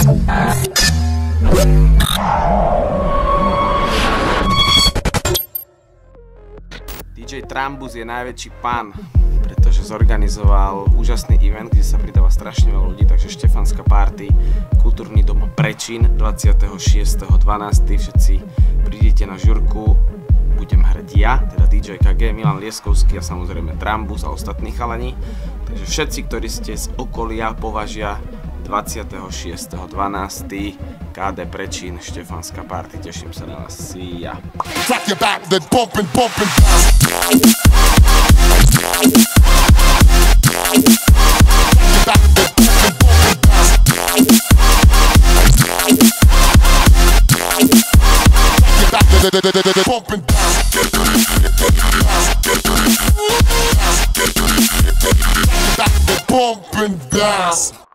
DJ Trambus je najväčší pán, pretože zorganizoval úžasný event, kde sa pridáva strašne veľa ľudí, takže Štefanská party, kultúrny dom Prečín, 26.12. Všetci prídite na žurku, budem hrať ja, teda DJ KG, Milan Lieskovský a samozrejme Trambus a ostatní chalani. Takže všetci, ktorí ste z okolia, považia 26.12. KD Prečín, Štefanská party, teším sa na vás, see ya. Bumping down.